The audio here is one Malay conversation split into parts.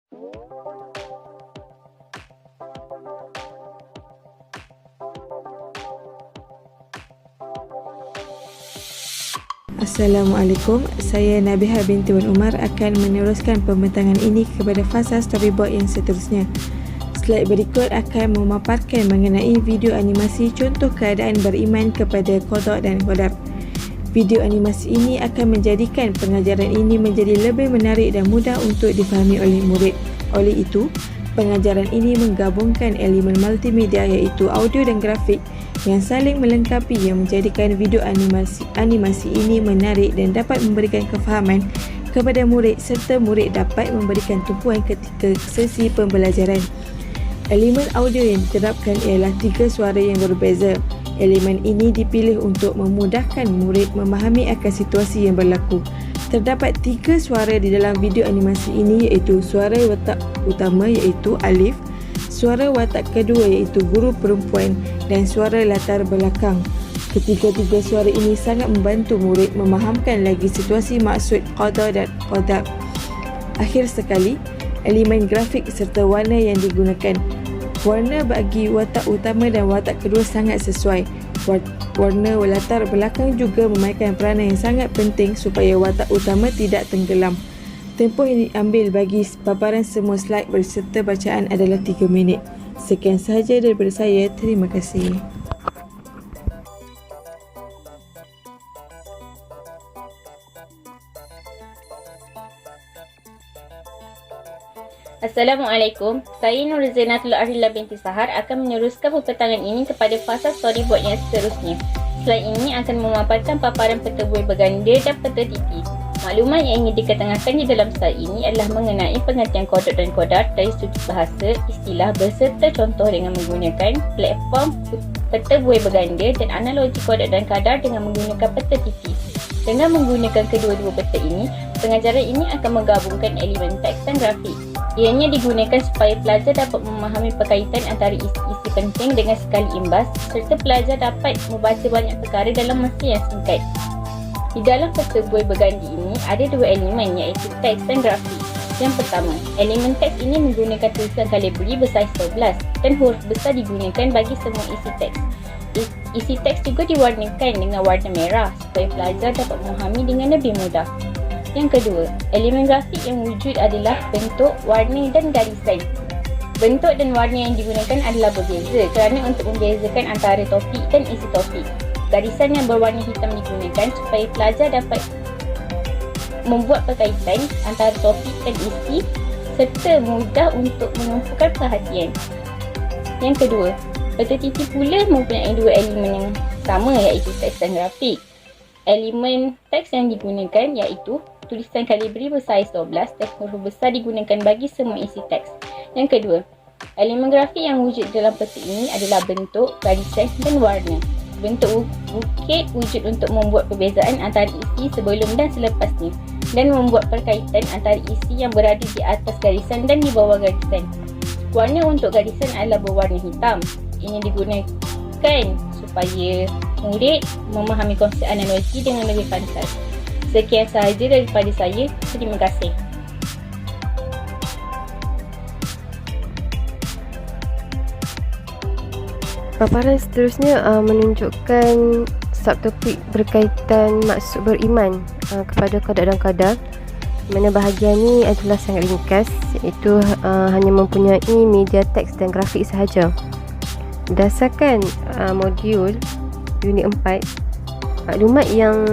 Assalamualaikum, saya Nabiha binti Wan Umar akan meneruskan pembentangan ini kepada fasa storyboard yang seterusnya. Slide berikut akan memaparkan mengenai video animasi contoh keadaan beriman kepada qada dan qadar. Video animasi ini akan menjadikan pengajaran ini menjadi lebih menarik dan mudah untuk difahami oleh murid. Oleh itu, pengajaran ini menggabungkan elemen multimedia iaitu audio dan grafik yang saling melengkapi yang menjadikan video animasi ini menarik dan dapat memberikan kefahaman kepada murid serta murid dapat memberikan tumpuan ketika sesi pembelajaran. Elemen audio yang diterapkan ialah 3 suara yang berbeza. Elemen ini dipilih untuk memudahkan murid memahami akan situasi yang berlaku. Terdapat 3 suara di dalam video animasi ini iaitu suara watak utama iaitu Alif, suara watak kedua iaitu guru perempuan dan suara latar belakang. Ketiga-tiga suara ini sangat membantu murid memahamkan lagi situasi maksud qada dan qadar. Akhir sekali, elemen grafik serta warna yang digunakan. Warna bagi watak utama dan watak kedua sangat sesuai. Warna latar belakang juga memainkan peranan yang sangat penting supaya watak utama tidak tenggelam. Tempoh yang diambil bagi paparan semua slide berserta bacaan adalah 3 minit. Sekian sahaja daripada saya. Terima kasih. Assalamualaikum, saya Nur Zainatul Arhila binti Sahar akan meneruskan pembentangan ini kepada fasa storyboard yang seterusnya. Slide ini akan memaparkan paparan peta buih berganda dan peta tipi. Maklumat yang ingin diketengahkan di dalam slide ini adalah mengenai pengertian kodok dan kodar dari sudut bahasa, istilah berserta contoh dengan menggunakan platform peta buih berganda dan analogi kodok dan kadar dengan menggunakan peta tipi. Dengan menggunakan kedua-dua peta ini, pengajaran ini akan menggabungkan elemen teks dan grafik. Ianya digunakan supaya pelajar dapat memahami perkaitan antara isi-isi penting dengan sekali imbas serta pelajar dapat membaca banyak perkara dalam masa yang singkat. Di dalam peta buih berganda ini ada 2 elemen iaitu teks dan grafik. Yang pertama, elemen teks ini menggunakan tulisan kalibri bersaiz 12 dan huruf besar digunakan bagi semua isi teks. Isi teks juga diwarnakan dengan warna merah supaya pelajar dapat memahami dengan lebih mudah. Yang kedua, elemen grafik yang wujud adalah bentuk, warna dan garisan. Bentuk dan warna yang digunakan adalah berbeza kerana untuk membezakan antara topik dan isi topik. Garisan yang berwarna hitam digunakan supaya pelajar dapat membuat perkaitan antara topik dan isi serta mudah untuk menumpukan perhatian. Yang kedua, peta tipi pula mempunyai 2 elemen yang sama iaitu teks dan grafik. Elemen teks yang digunakan iaitu tulisan kalibri bersaiz 12 dan huruf besar digunakan bagi semua isi teks. Yang kedua, elemen grafik yang wujud dalam peta ini adalah bentuk, garisan dan warna. Bentuk bukit wujud untuk membuat perbezaan antara isi sebelum dan selepasnya dan membuat perkaitan antara isi yang berada di atas garisan dan di bawah garisan. Warna untuk garisan adalah berwarna hitam. Ini digunakan supaya murid memahami konsep analogi dengan lebih pantas. Sekian sahaja daripada saya. Terima kasih. Paparan seterusnya menunjukkan subtopik berkaitan maksud beriman kepada qada dan qadar. Mana bahagian ini adalah sangat ringkas iaitu hanya mempunyai media teks dan grafik sahaja. Berdasarkan modul unit 4, maklumat yang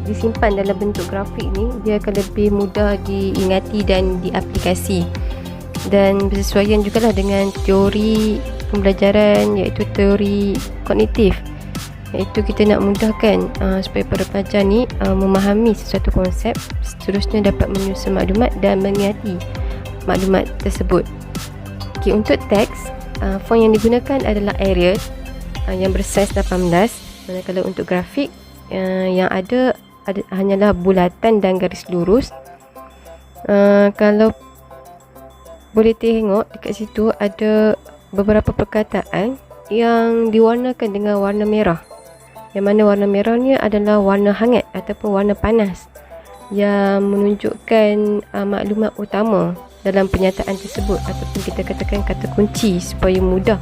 disimpan dalam bentuk grafik ni dia akan lebih mudah diingati dan diaplikasi dan bersesuaian jugalah dengan teori pembelajaran iaitu teori kognitif, iaitu kita nak mudahkan supaya para pelajar ni memahami sesuatu konsep, seterusnya dapat menyusun maklumat dan mengingati maklumat tersebut. Okay, untuk teks, font yang digunakan adalah Arial yang bersaiz 18, manakala untuk grafik yang ada hanyalah bulatan dan garis lurus. Kalau boleh tengok dekat situ ada beberapa perkataan yang diwarnakan dengan warna merah, yang mana warna merah ni adalah warna hangat ataupun warna panas yang menunjukkan maklumat utama dalam penyataan tersebut, ataupun kita katakan kata kunci, supaya mudah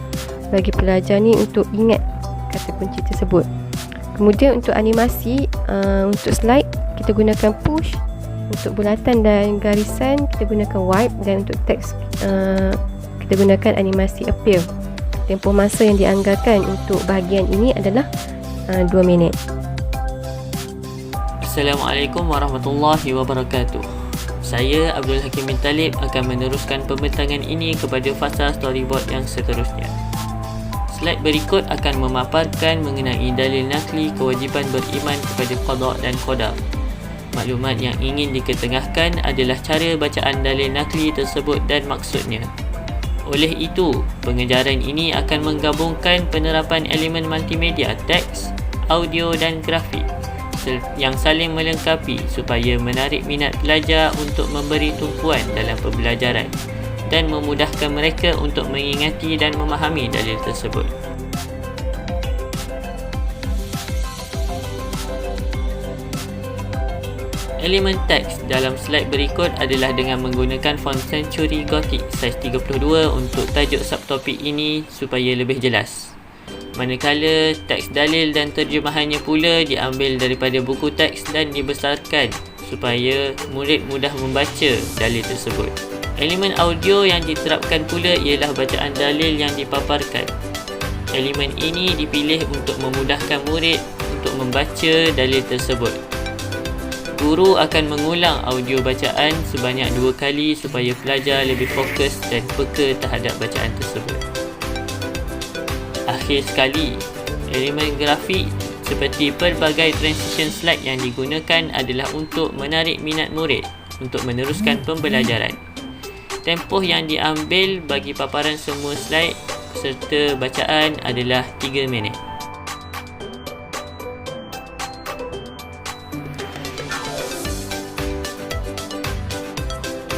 bagi pelajar ni untuk ingat kata kunci tersebut. Kemudian untuk animasi, untuk slide kita gunakan push, untuk bulatan dan garisan kita gunakan wipe, dan untuk teks kita gunakan animasi appear. Tempoh masa yang dianggarkan untuk bahagian ini adalah 2 minit. Assalamualaikum warahmatullahi wabarakatuh. Saya Abdul Hakim bin Talib akan meneruskan pembentangan ini kepada fasa storyboard yang seterusnya. Slide berikut akan memaparkan mengenai dalil nakli kewajipan beriman kepada qada dan qadar. Maklumat yang ingin diketengahkan adalah cara bacaan dalil nakli tersebut dan maksudnya. Oleh itu, pengejaran ini akan menggabungkan penerapan elemen multimedia teks, audio dan grafik yang saling melengkapi supaya menarik minat pelajar untuk memberi tumpuan dalam pembelajaran dan memudahkan mereka untuk mengingati dan memahami dalil tersebut. Elemen teks dalam slide berikut adalah dengan menggunakan font Century Gothic saiz 32 untuk tajuk subtopik ini supaya lebih jelas. Manakala teks dalil dan terjemahannya pula diambil daripada buku teks dan dibesarkan supaya murid mudah membaca dalil tersebut. Elemen audio yang diterapkan pula ialah bacaan dalil yang dipaparkan. Elemen ini dipilih untuk memudahkan murid untuk membaca dalil tersebut. Guru akan mengulang audio bacaan sebanyak 2 kali supaya pelajar lebih fokus dan peka terhadap bacaan tersebut. Akhir sekali, elemen grafik seperti pelbagai transition slide yang digunakan adalah untuk menarik minat murid untuk meneruskan pembelajaran. Tempoh yang diambil bagi paparan semua slide serta bacaan adalah 3 minit.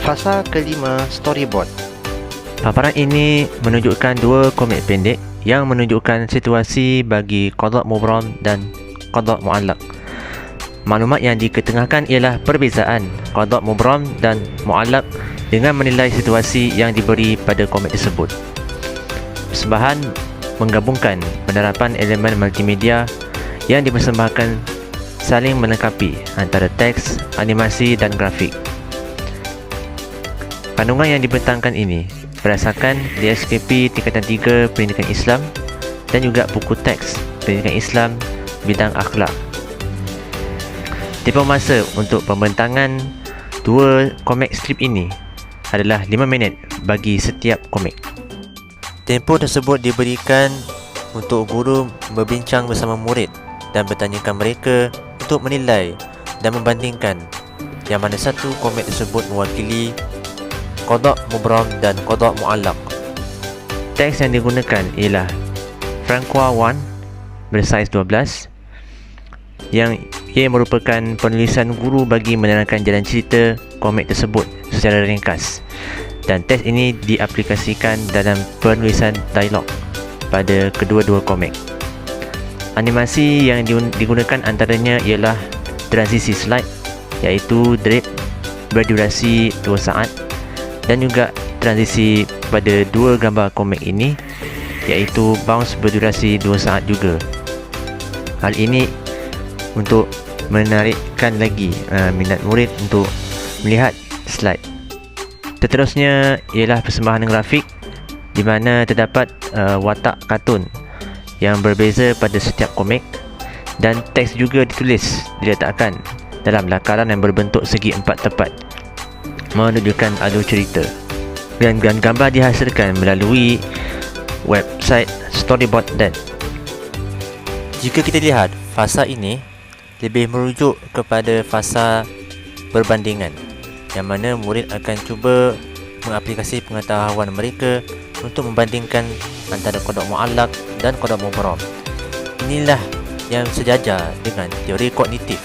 Fasa kelima, storyboard. Paparan ini menunjukkan 2 komik pendek yang menunjukkan situasi bagi qada mubram dan qada muallaq. Maklumat yang diketengahkan ialah perbezaan qada mubram dan muallaq dengan menilai situasi yang diberi pada komik tersebut. Persembahan menggabungkan penerapan elemen multimedia yang dipersembahkan saling melengkapi antara teks, animasi dan grafik. Kandungan yang dibentangkan ini berdasarkan DSKP tingkatan 3 Pendidikan Islam dan juga buku teks Pendidikan Islam bidang akhlak. Tempoh masa untuk pembentangan 2 komik strip ini adalah 5 minit bagi setiap komik. Tempoh tersebut diberikan untuk guru berbincang bersama murid dan bertanyakan mereka untuk menilai dan membandingkan yang mana satu komik tersebut mewakili qada mubram dan qada muallaq. Teks yang digunakan ialah Franqua 1 bersaiz 12 yang ia merupakan penulisan guru bagi menerangkan jalan cerita komik tersebut secara ringkas, dan teks ini diaplikasikan dalam penulisan dialog pada kedua-dua komik. Animasi yang digunakan antaranya ialah transisi slide iaitu drip berdurasi 2 saat dan juga transisi pada 2 gambar komik ini iaitu bounce berdurasi 2 saat juga. Hal ini untuk menarikkan lagi minat murid untuk melihat slide. Seterusnya ialah persembahan grafik di mana terdapat watak kartun yang berbeza pada setiap komik, dan teks juga diletakkan dalam lakaran yang berbentuk segi 4 tepat menunjukkan alur cerita, dan gambar dihasilkan melalui website storyboard.net. Jika kita lihat, fasa ini lebih merujuk kepada fasa perbandingan yang mana murid akan cuba mengaplikasi pengetahuan mereka untuk membandingkan antara qada muallaq dan qada mubram. Inilah yang sejajar dengan teori kognitif